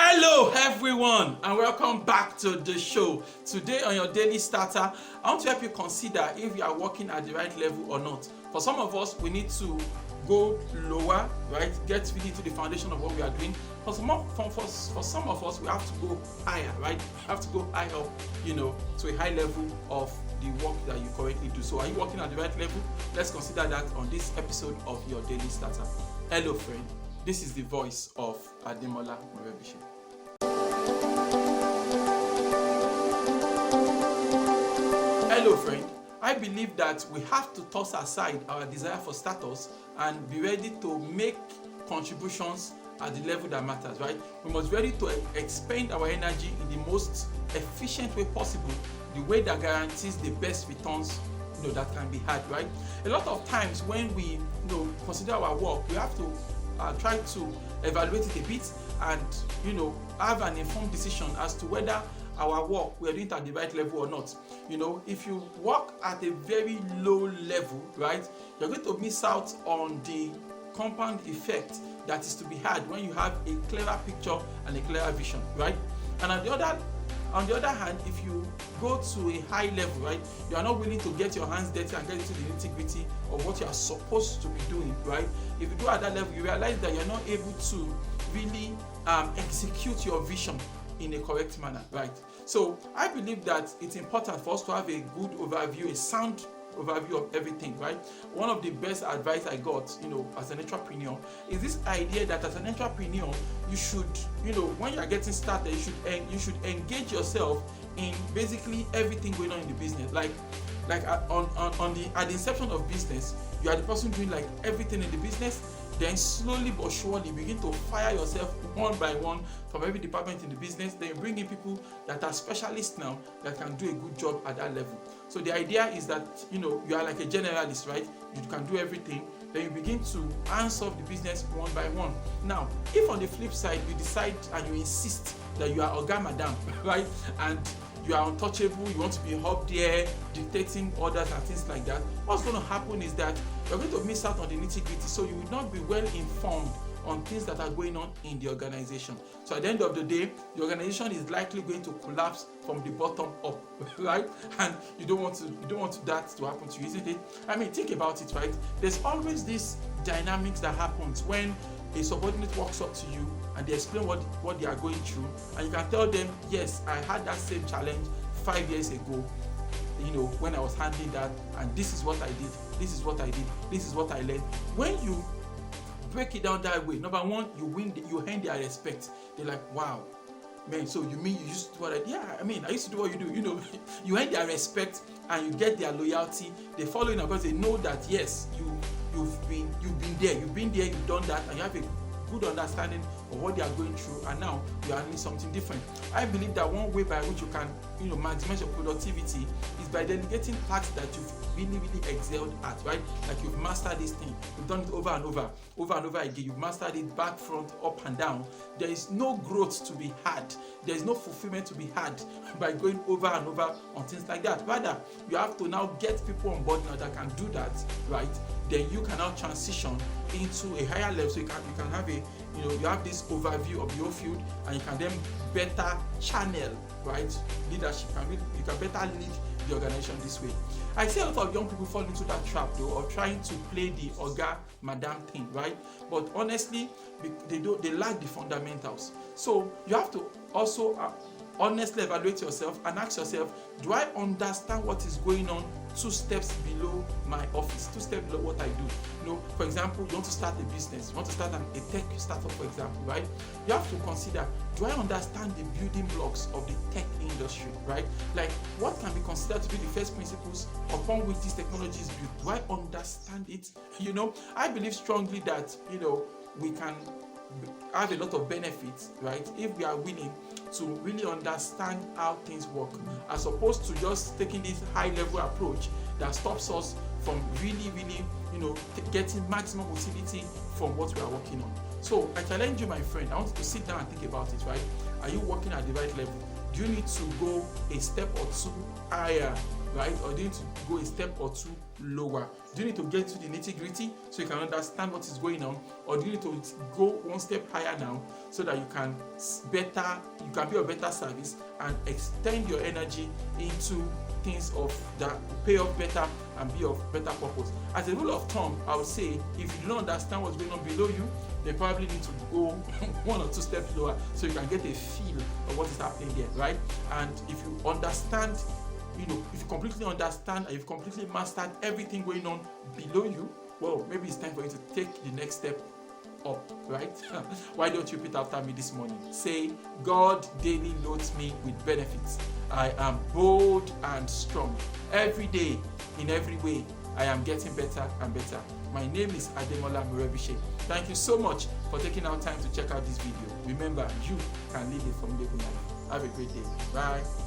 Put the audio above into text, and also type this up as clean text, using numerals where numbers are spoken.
Hello everyone and welcome back to the show. Today on your daily starter, I want to help you consider if you are working at the right level or not. For some of us, we need to go lower, right? Get really to the foundation of what we are doing. For some of us, we have to go higher, right? We have to go higher up, to a high level of the work that you currently do. So are you working at the right level? Let's consider that on this episode of your daily starter. Hello friend, this is the voice of Ademola Morebise. Hello friend, I believe that we have to toss aside our desire for status and be ready to make contributions at the level that matters, right? We must be ready to expend our energy in the most efficient way possible, the way that guarantees the best returns that can be had, right? A lot of times when we consider our work, we have to try to evaluate it a bit and have an informed decision as to whether our work we are doing it at the right level or not. If you work at a very low level, right, you're going to miss out on the compound effect that is to be had when you have a clearer picture and a clearer vision, right? And on the other hand, if you go to a high level, right, you are not willing to get your hands dirty and get into the nitty-gritty of what you are supposed to be doing, right? If you do at that level, you realize that you're not able to really execute your vision in a correct manner, right? So I believe that it's important for us to have a good overview, a sound overview of everything, right? One of the best advice I got, as an entrepreneur is this idea that as an entrepreneur, you should, when you are getting started, you should engage yourself in basically everything going on in the business. Like at the inception of business, you are the person doing like everything in the business. Then slowly but surely begin to fire yourself one by one from every department in the business. Then you bring in people that are specialists now that can do a good job at that level. So the idea is that you are like a generalist, right? You can do everything. Then you begin to answer the business one by one. Now, if on the flip side you decide and you insist that you are Oga Madam, right, and you are untouchable, you want to be up there dictating orders and things like that, what's going to happen is that you're going to miss out on the nitty-gritty, so you will not be well informed on things that are going on in the organization. So at the end of the day, the organization is likely going to collapse from the bottom up, right? And you don't want that to happen to you, isn't it? I mean, think about it, right? There's always this dynamics that happens when a subordinate walks up to you and they explain what they are going through, and you can tell them, yes, I had that same challenge 5 years ago, when I was handling that, and this is what I did, this is what I did, this is what I learned. When you break it down that way, number one, you earn their respect. They're like, wow, man, so you mean you used to do what I did? Yeah, I mean, I used to do what you do. You earn their respect and you get their loyalty. They follow you because they know that yes, you've been there, you've done that, and you have a good understanding of what they are going through, and now you are doing something different. I believe that one way by which you can maximize your productivity is by delegating tasks that you've really excelled at, right? Like you've mastered this thing, you've done it over and over again, you've mastered it back, front, up and down. There is no growth to be had, there is no fulfillment to be had by going over and over on things like that. Rather, you have to now get people on board now that can do that, right? Then you can now transition into a higher level, so you can have you have this overview of your field, and you can then better channel, right, leadership, and you can better lead the organization this way. I see a lot of young people fall into that trap though, of trying to play the Oga Madam thing, right? But honestly, they lack the fundamentals. So you have to also honestly evaluate yourself and ask yourself, do I understand what is going on 2 steps below my office, 2 steps below what I do? For example, you want to start a business, you want to start a tech startup, for example, right? You have to consider, do I understand the building blocks of the tech industry, right? Like, what can be considered to be the first principles upon which this technology is built? Do I understand it? I believe strongly that, we can have a lot of benefits, right, if we are willing to really understand how things work, as opposed to just taking this high level approach that stops us from really getting maximum utility from what we are working on. So I challenge you, my friend, I want you to sit down and think about it, right? Are you working at the right level? Do you need to go a step or two higher, right? Or do you need to go a step or two lower? Do you need to get to the nitty-gritty so you can understand what is going on, or do you need to go one step higher now so that you can be of better service and extend your energy into things of that pay off better and be of better purpose? As a rule of thumb, I would say if you do not understand what's going on below you, they probably need to go one or two steps lower so you can get a feel of what is happening there, right? And if you understand, if you completely understand and you've completely mastered everything going on below you, well, maybe it's time for you to take the next step up, right? Why don't you repeat after me this morning? Say, God daily loads me with benefits. I am bold and strong. Every day, in every way, I am getting better and better. My name is Ademola Morebise. Thank you so much for taking out time to check out this video. Remember, you can live a formidable life. Have a great day. Bye.